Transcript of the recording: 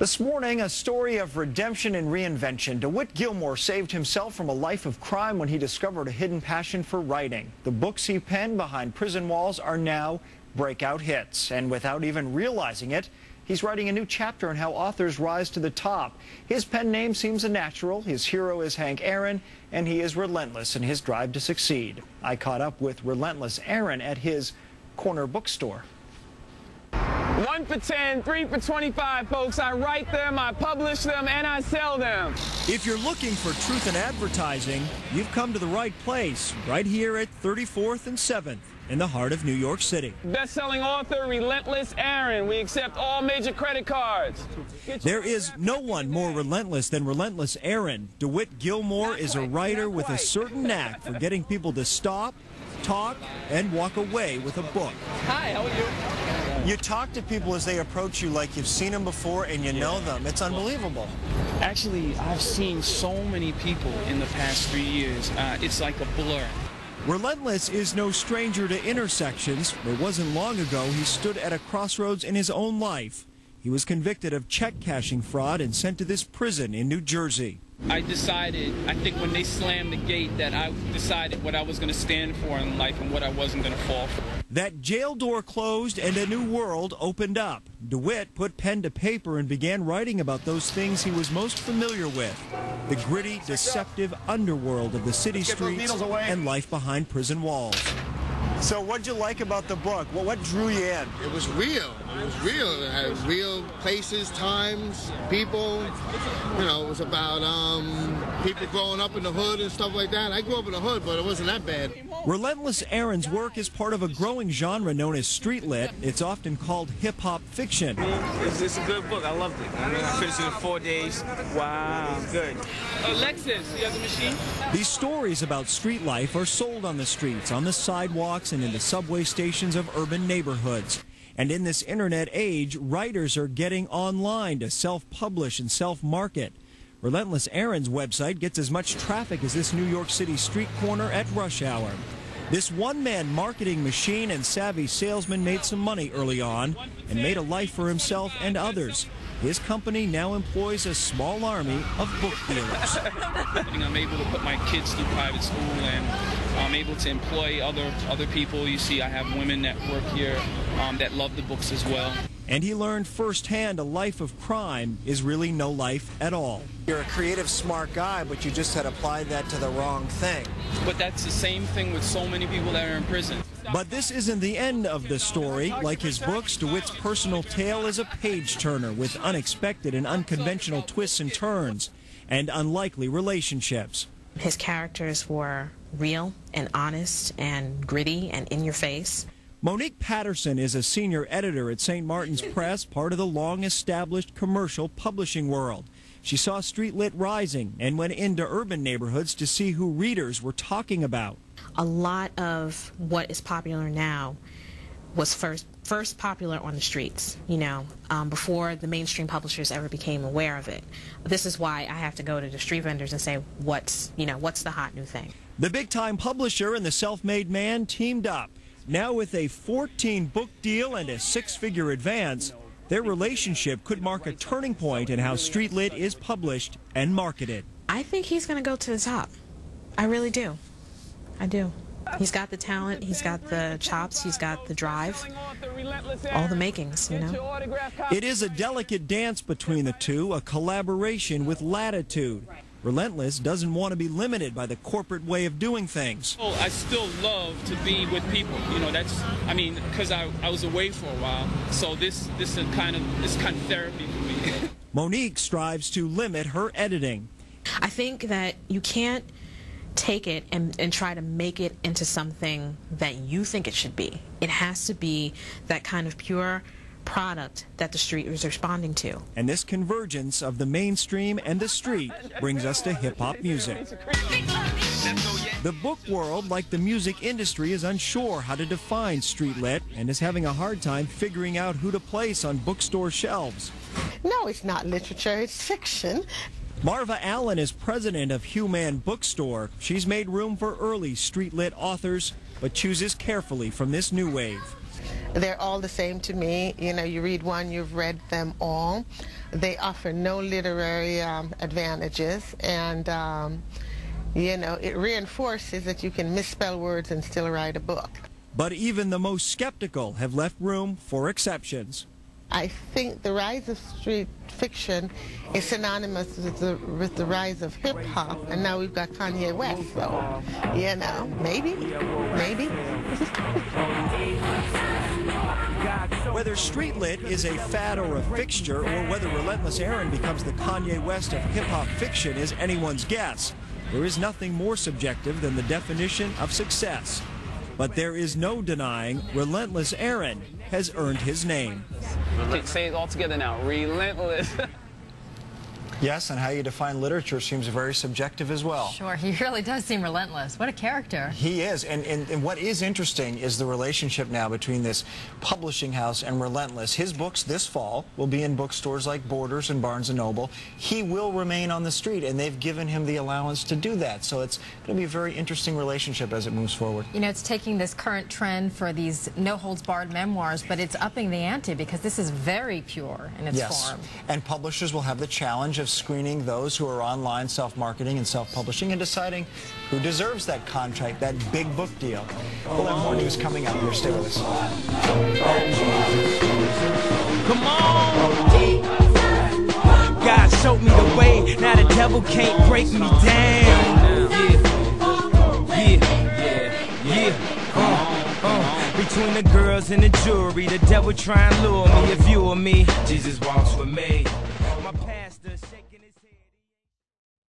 This morning, a story of redemption and reinvention. DeWitt Gilmore saved himself from a life of crime when he discovered a hidden passion for writing. The books he penned behind prison walls are now breakout hits. And without even realizing it, he's writing a new chapter on how authors rise to the top. His pen name seems a natural. His hero is Hank Aaron, and he is relentless in his drive to succeed. I caught up with Relentless Aaron at his corner bookstore. 1 for 10, 3 for 25, folks. I write them, I publish them, and I sell them. If you're looking for truth in advertising, you've come to the right place, right here at 34th and 7th in the heart of New York City. Best-selling author, Relentless Aaron. We accept all major credit cards. There is no one more relentless than Relentless Aaron. DeWitt Gilmore is a writer with a certain knack for getting people to stop, talk, and walk away with a book. Hi, how are you? You talk to people as they approach you like you've seen them before and you know them. It's unbelievable. Actually, I've seen so many people in the past 3 years. It's like a blur. Relentless is no stranger to intersections. It wasn't long ago he stood at a crossroads in his own life. He was convicted of check cashing fraud and sent to this prison in New Jersey. I decided, I think when they slammed the gate, that I decided what I was going to stand for in life and what I wasn't going to fall for. That jail door closed and a new world opened up. DeWitt put pen to paper and began writing about those things he was most familiar with. The gritty, deceptive underworld of the city streets and life behind prison walls. So what'd you like about the book? What drew you in? It was real. It was real. It had real places, times, people. You know, it was about people growing up in the hood and stuff like that. I grew up in the hood, but it wasn't that bad. Relentless Aaron's work is part of a growing genre known as street lit. It's often called hip-hop fiction. It's a good book. I loved it. I finished it in 4 days. Wow, good. Alexis, you have the machine? These stories about street life are sold on the streets, on the sidewalks, and in the subway stations of urban neighborhoods. And in this internet age, writers are getting online to self-publish and self-market. Relentless Aaron's website gets as much traffic as this New York City street corner at rush hour. This one-man marketing machine and savvy salesman made some money early on and made a life for himself and others. His company now employs a small army of book dealers. I'm able to put my kids through private school, and I'm able to employ other people. You see, I have women that work here that love the books as well. And he learned firsthand a life of crime is really no life at all. You're a creative, smart guy, but you just had applied that to the wrong thing. But that's the same thing with so many people that are in prison. But this isn't the end of the story. Like his books, DeWitt's personal tale is a page-turner with unexpected and unconventional twists and turns and unlikely relationships. His characters were real and honest and gritty and in your face. Monique Patterson is a senior editor at St. Martin's Press, part of the long-established commercial publishing world. She saw street lit rising and went into urban neighborhoods to see who readers were talking about. A lot of what is popular now was first popular on the streets, before the mainstream publishers ever became aware of it. This is why I have to go to the street vendors and say, what's the hot new thing? The big-time publisher and the self-made man teamed up. Now with a 14-book deal and a 6-figure advance, their relationship could mark a turning point in how street lit is published and marketed. I think he's going to go to the top. I really do. I do. He's got the talent, he's got the chops, he's got the drive, all the makings, It is a delicate dance between the two, a collaboration with latitude. Relentless doesn't want to be limited by the corporate way of doing things. I still love to be with people. Because I was away for a while, so this is kind of therapy for me. Monique strives to limit her editing. I think that you can't take it and try to make it into something that you think it should be. It has to be that kind of pure product that the street is responding to. And this convergence of the mainstream and the street brings us to hip-hop music. The book world, like the music industry, is unsure how to define street lit and is having a hard time figuring out who to place on bookstore shelves. No, it's not literature, it's fiction. Marva Allen is president of Human Bookstore. She's made room for early street lit authors, but chooses carefully from this new wave. They're all the same to me. You read one, you've read them all. They offer no literary advantages, and you know, it reinforces that you can misspell words and still write a book. But even the most skeptical have left room for exceptions. I think the rise of street fiction is synonymous with the rise of hip-hop, and now we've got Kanye West, so, you know, maybe. Whether street lit is a fad or a fixture, or whether Relentless Aaron becomes the Kanye West of hip-hop fiction is anyone's guess. There is nothing more subjective than the definition of success. But there is no denying Relentless Aaron has earned his name. Say it all together now. Relentless. Yes, and how you define literature seems very subjective as well. Sure, he really does seem relentless. What a character. He is, and what is interesting is the relationship now between this publishing house and Relentless. His books this fall will be in bookstores like Borders and Barnes & Noble. He will remain on the street, and they've given him the allowance to do that. So it's going to be a very interesting relationship as it moves forward. You know, it's taking this current trend for these no-holds-barred memoirs, but it's upping the ante because this is very pure in its form. And publishers will have the challenge of screening those who are online self-marketing and self-publishing and deciding who deserves that contract, that big book deal. We'll have more news coming up here. Stay with us. Come on! God showed me the way, now the devil can't break me down. Between the girls and the jewelry, the devil try and lure me. A view of me, Jesus walks with me.